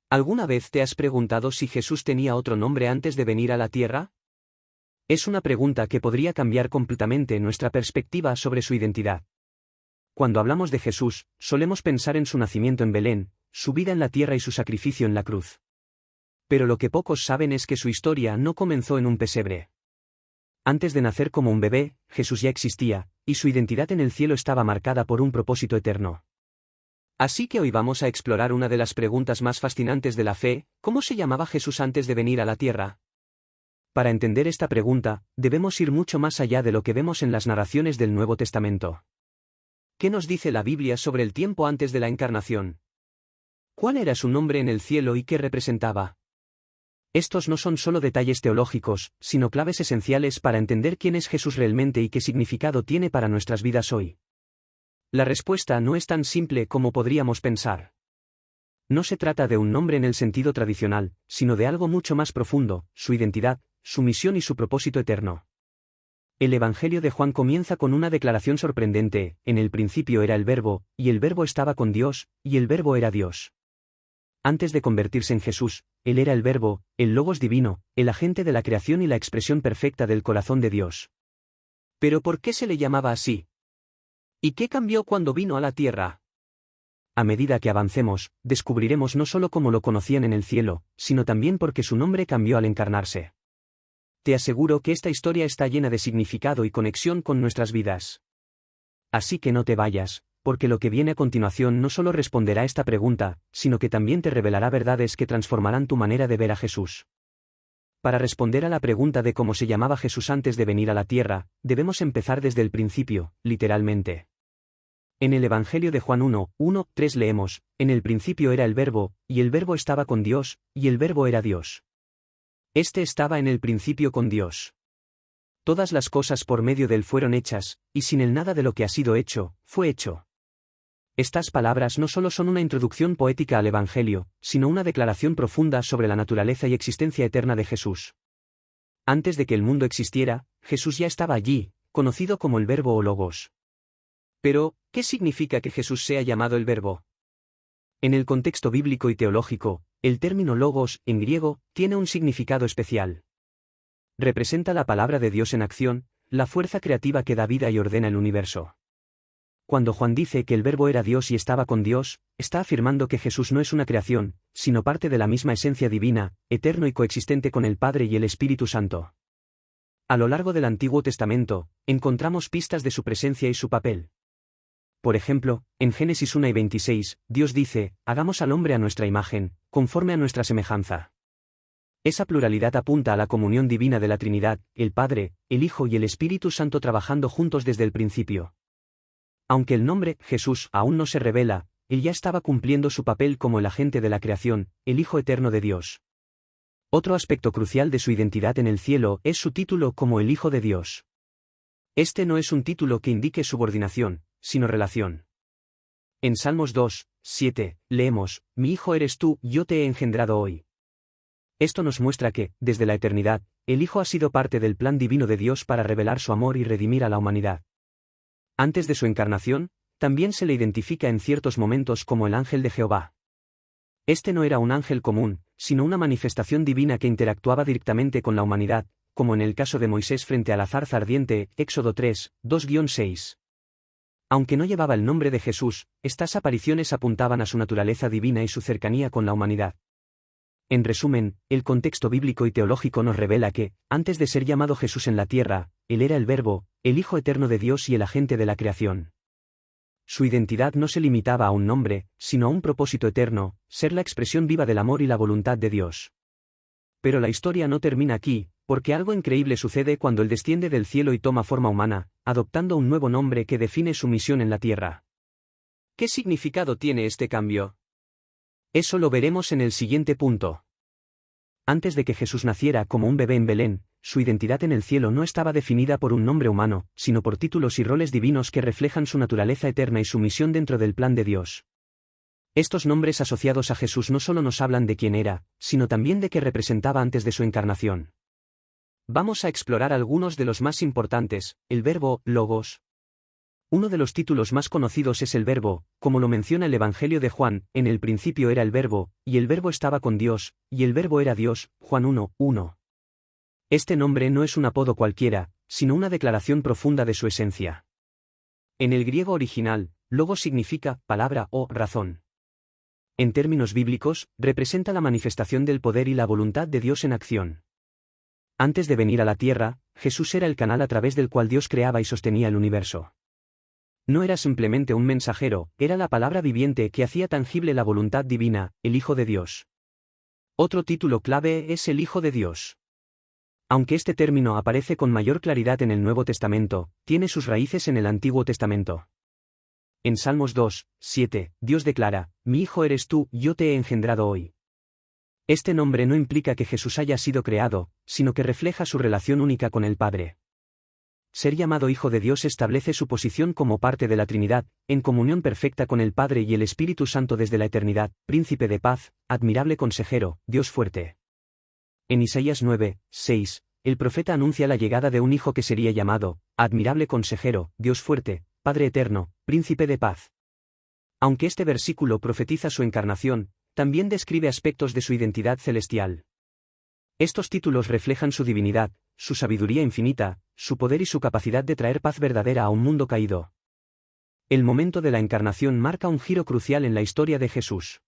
¿Alguna vez te has preguntado si Jesús tenía otro nombre antes de venir a la tierra? Es una pregunta que podría cambiar completamente nuestra perspectiva sobre su identidad. Cuando hablamos de Jesús, solemos pensar en su nacimiento en Belén, su vida en la tierra y su sacrificio en la cruz. Pero lo que pocos saben es que su historia no comenzó en un pesebre. Antes de nacer como un bebé, Jesús ya existía, y su identidad en el cielo estaba marcada por un propósito eterno. Así que hoy vamos a explorar una de las preguntas más fascinantes de la fe: ¿cómo se llamaba Jesús antes de venir a la tierra? Para entender esta pregunta, debemos ir mucho más allá de lo que vemos en las narraciones del Nuevo Testamento. ¿Qué nos dice la Biblia sobre el tiempo antes de la encarnación? ¿Cuál era su nombre en el cielo y qué representaba? Estos no son solo detalles teológicos, sino claves esenciales para entender quién es Jesús realmente y qué significado tiene para nuestras vidas hoy. La respuesta no es tan simple como podríamos pensar. No se trata de un nombre en el sentido tradicional, sino de algo mucho más profundo: su identidad, su misión y su propósito eterno. El Evangelio de Juan comienza con una declaración sorprendente: en el principio era el Verbo, y el Verbo estaba con Dios, y el Verbo era Dios. Antes de convertirse en Jesús, Él era el Verbo, el Logos divino, el agente de la creación y la expresión perfecta del corazón de Dios. ¿Pero por qué se le llamaba así? ¿Y qué cambió cuando vino a la tierra? A medida que avancemos, descubriremos no solo cómo lo conocían en el cielo, sino también por qué su nombre cambió al encarnarse. Te aseguro que esta historia está llena de significado y conexión con nuestras vidas. Así que no te vayas, porque lo que viene a continuación no solo responderá a esta pregunta, sino que también te revelará verdades que transformarán tu manera de ver a Jesús. Para responder a la pregunta de cómo se llamaba Jesús antes de venir a la tierra, debemos empezar desde el principio, literalmente. En el Evangelio de Juan 1:1-3 leemos: en el principio era el Verbo, y el Verbo estaba con Dios, y el Verbo era Dios. Este estaba en el principio con Dios. Todas las cosas por medio de él fueron hechas, y sin él nada de lo que ha sido hecho, fue hecho. Estas palabras no solo son una introducción poética al Evangelio, sino una declaración profunda sobre la naturaleza y existencia eterna de Jesús. Antes de que el mundo existiera, Jesús ya estaba allí, conocido como el Verbo o Logos. Pero, ¿qué significa que Jesús sea llamado el Verbo? En el contexto bíblico y teológico, el término Logos, en griego, tiene un significado especial. Representa la palabra de Dios en acción, la fuerza creativa que da vida y ordena el universo. Cuando Juan dice que el Verbo era Dios y estaba con Dios, está afirmando que Jesús no es una creación, sino parte de la misma esencia divina, eterno y coexistente con el Padre y el Espíritu Santo. A lo largo del Antiguo Testamento, encontramos pistas de su presencia y su papel. Por ejemplo, en Génesis 1:26, Dios dice: hagamos al hombre a nuestra imagen, conforme a nuestra semejanza. Esa pluralidad apunta a la comunión divina de la Trinidad, el Padre, el Hijo y el Espíritu Santo trabajando juntos desde el principio. Aunque el nombre, Jesús, aún no se revela, él ya estaba cumpliendo su papel como el agente de la creación, el Hijo eterno de Dios. Otro aspecto crucial de su identidad en el cielo es su título como el Hijo de Dios. Este no es un título que indique subordinación, sino relación. En Salmos 2:7, leemos: mi Hijo eres tú, yo te he engendrado hoy. Esto nos muestra que, desde la eternidad, el Hijo ha sido parte del plan divino de Dios para revelar su amor y redimir a la humanidad. Antes de su encarnación, también se le identifica en ciertos momentos como el ángel de Jehová. Este no era un ángel común, sino una manifestación divina que interactuaba directamente con la humanidad, como en el caso de Moisés frente a la zarza ardiente, Éxodo 3:2-6. Aunque no llevaba el nombre de Jesús, estas apariciones apuntaban a su naturaleza divina y su cercanía con la humanidad. En resumen, el contexto bíblico y teológico nos revela que, antes de ser llamado Jesús en la tierra, él era el Verbo, el Hijo eterno de Dios y el agente de la creación. Su identidad no se limitaba a un nombre, sino a un propósito eterno: ser la expresión viva del amor y la voluntad de Dios. Pero la historia no termina aquí, porque algo increíble sucede cuando él desciende del cielo y toma forma humana, adoptando un nuevo nombre que define su misión en la tierra. ¿Qué significado tiene este cambio? Eso lo veremos en el siguiente punto. Antes de que Jesús naciera como un bebé en Belén, su identidad en el cielo no estaba definida por un nombre humano, sino por títulos y roles divinos que reflejan su naturaleza eterna y su misión dentro del plan de Dios. Estos nombres asociados a Jesús no solo nos hablan de quién era, sino también de qué representaba antes de su encarnación. Vamos a explorar algunos de los más importantes: el Verbo, Logos. Uno de los títulos más conocidos es el Verbo, como lo menciona el Evangelio de Juan: en el principio era el Verbo, y el Verbo estaba con Dios, y el Verbo era Dios, Juan 1:1. Este nombre no es un apodo cualquiera, sino una declaración profunda de su esencia. En el griego original, logos significa palabra o razón. En términos bíblicos, representa la manifestación del poder y la voluntad de Dios en acción. Antes de venir a la tierra, Jesús era el canal a través del cual Dios creaba y sostenía el universo. No era simplemente un mensajero, era la palabra viviente que hacía tangible la voluntad divina, el Hijo de Dios. Otro título clave es el Hijo de Dios. Aunque este término aparece con mayor claridad en el Nuevo Testamento, tiene sus raíces en el Antiguo Testamento. En Salmos 2:7, Dios declara: Mi hijo eres tú, yo te he engendrado hoy. Este nombre no implica que Jesús haya sido creado, sino que refleja su relación única con el Padre. Ser llamado Hijo de Dios establece su posición como parte de la Trinidad, en comunión perfecta con el Padre y el Espíritu Santo desde la eternidad, Príncipe de paz, admirable consejero, Dios fuerte. En Isaías 9:6, el profeta anuncia la llegada de un hijo que sería llamado admirable consejero, Dios fuerte, Padre eterno, Príncipe de paz. Aunque este versículo profetiza su encarnación, también describe aspectos de su identidad celestial. Estos títulos reflejan su divinidad, su sabiduría infinita, su poder y su capacidad de traer paz verdadera a un mundo caído. El momento de la encarnación marca un giro crucial en la historia de Jesús.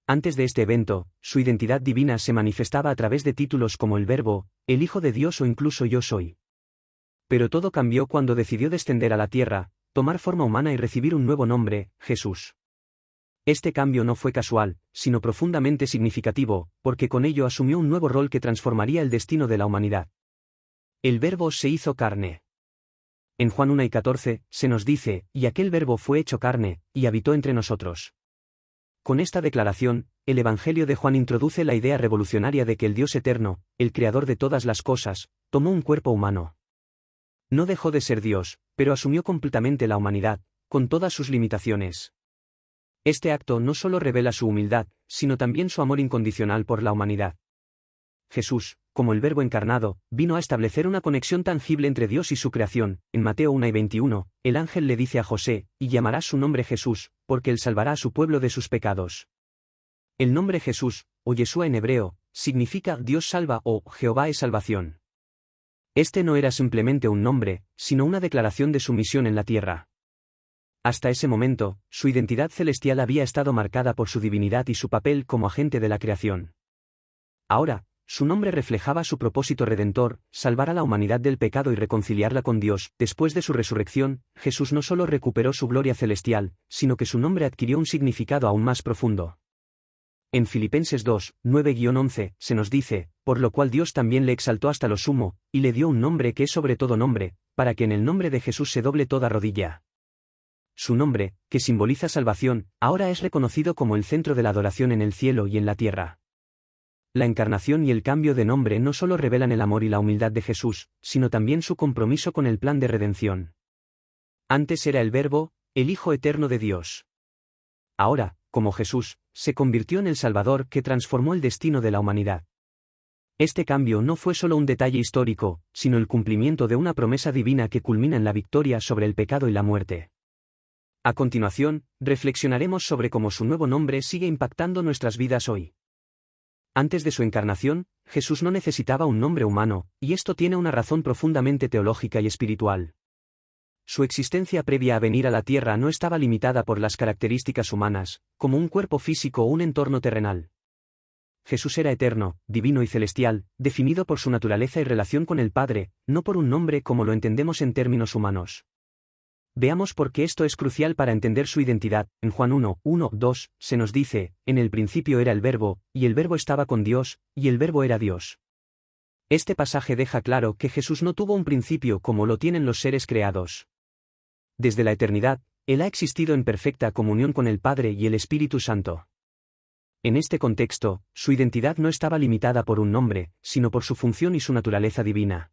Antes de este evento, su identidad divina se manifestaba a través de títulos como el Verbo, el Hijo de Dios o incluso Yo soy. Pero todo cambió cuando decidió descender a la tierra, tomar forma humana y recibir un nuevo nombre, Jesús. Este cambio no fue casual, sino profundamente significativo, porque con ello asumió un nuevo rol que transformaría el destino de la humanidad. El Verbo se hizo carne. En Juan 1:14, se nos dice: y aquel Verbo fue hecho carne, y habitó entre nosotros. Con esta declaración, el Evangelio de Juan introduce la idea revolucionaria de que el Dios eterno, el creador de todas las cosas, tomó un cuerpo humano. No dejó de ser Dios, pero asumió completamente la humanidad, con todas sus limitaciones. Este acto no solo revela su humildad, sino también su amor incondicional por la humanidad. Jesús, como el Verbo encarnado, vino a establecer una conexión tangible entre Dios y su creación. En Mateo 1:21, el ángel le dice a José: y llamarás su nombre Jesús, porque él salvará a su pueblo de sus pecados. El nombre Jesús, o Yeshua en hebreo, significa Dios salva o Jehová es salvación. Este no era simplemente un nombre, sino una declaración de su misión en la tierra. Hasta ese momento, su identidad celestial había estado marcada por su divinidad y su papel como agente de la creación. Ahora, su nombre reflejaba su propósito redentor: salvar a la humanidad del pecado y reconciliarla con Dios. Después de su resurrección, Jesús no solo recuperó su gloria celestial, sino que su nombre adquirió un significado aún más profundo. En Filipenses 2:9-11, se nos dice: por lo cual Dios también le exaltó hasta lo sumo, y le dio un nombre que es sobre todo nombre, para que en el nombre de Jesús se doble toda rodilla. Su nombre, que simboliza salvación, ahora es reconocido como el centro de la adoración en el cielo y en la tierra. La encarnación y el cambio de nombre no solo revelan el amor y la humildad de Jesús, sino también su compromiso con el plan de redención. Antes era el Verbo, el Hijo eterno de Dios. Ahora, como Jesús, se convirtió en el Salvador que transformó el destino de la humanidad. Este cambio no fue solo un detalle histórico, sino el cumplimiento de una promesa divina que culmina en la victoria sobre el pecado y la muerte. A continuación, reflexionaremos sobre cómo su nuevo nombre sigue impactando nuestras vidas hoy. Antes de su encarnación, Jesús no necesitaba un nombre humano, y esto tiene una razón profundamente teológica y espiritual. Su existencia previa a venir a la tierra no estaba limitada por las características humanas, como un cuerpo físico o un entorno terrenal. Jesús era eterno, divino y celestial, definido por su naturaleza y relación con el Padre, no por un nombre como lo entendemos en términos humanos. Veamos por qué esto es crucial para entender su identidad. En Juan 1:1-2, se nos dice: en el principio era el Verbo, y el Verbo estaba con Dios, y el Verbo era Dios. Este pasaje deja claro que Jesús no tuvo un principio como lo tienen los seres creados. Desde la eternidad, Él ha existido en perfecta comunión con el Padre y el Espíritu Santo. En este contexto, su identidad no estaba limitada por un nombre, sino por su función y su naturaleza divina.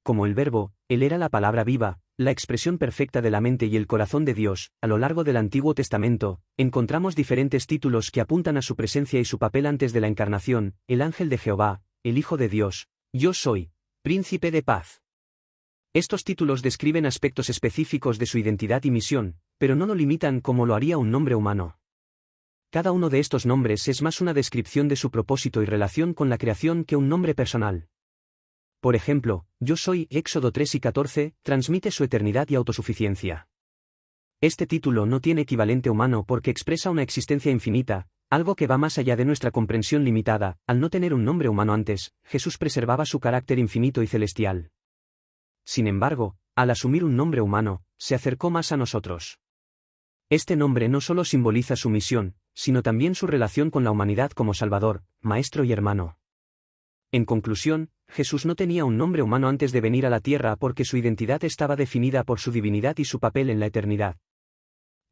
Como el Verbo, Él era la palabra viva, la expresión perfecta de la mente y el corazón de Dios. A lo largo del Antiguo Testamento, encontramos diferentes títulos que apuntan a su presencia y su papel antes de la encarnación: el ángel de Jehová, el Hijo de Dios, Yo soy, Príncipe de paz. Estos títulos describen aspectos específicos de su identidad y misión, pero no lo limitan como lo haría un nombre humano. Cada uno de estos nombres es más una descripción de su propósito y relación con la creación que un nombre personal. Por ejemplo, Yo soy, Éxodo 3 y 14, transmite su eternidad y autosuficiencia. Este título no tiene equivalente humano porque expresa una existencia infinita, algo que va más allá de nuestra comprensión limitada. Al no tener un nombre humano antes, Jesús preservaba su carácter infinito y celestial. Sin embargo, al asumir un nombre humano, se acercó más a nosotros. Este nombre no solo simboliza su misión, sino también su relación con la humanidad como Salvador, Maestro y Hermano. En conclusión, Jesús no tenía un nombre humano antes de venir a la tierra porque su identidad estaba definida por su divinidad y su papel en la eternidad.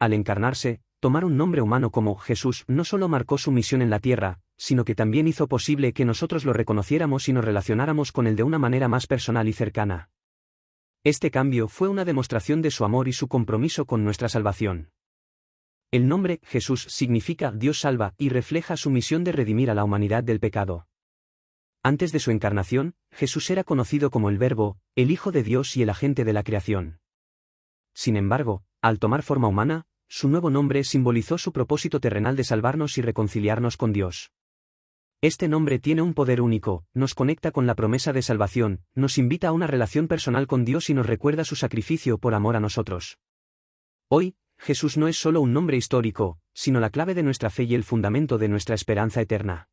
Al encarnarse, tomar un nombre humano como Jesús no solo marcó su misión en la tierra, sino que también hizo posible que nosotros lo reconociéramos y nos relacionáramos con él de una manera más personal y cercana. Este cambio fue una demostración de su amor y su compromiso con nuestra salvación. El nombre Jesús significa Dios salva y refleja su misión de redimir a la humanidad del pecado. Antes de su encarnación, Jesús era conocido como el Verbo, el Hijo de Dios y el agente de la creación. Sin embargo, al tomar forma humana, su nuevo nombre simbolizó su propósito terrenal de salvarnos y reconciliarnos con Dios. Este nombre tiene un poder único, nos conecta con la promesa de salvación, nos invita a una relación personal con Dios y nos recuerda su sacrificio por amor a nosotros. Hoy, Jesús no es solo un nombre histórico, sino la clave de nuestra fe y el fundamento de nuestra esperanza eterna.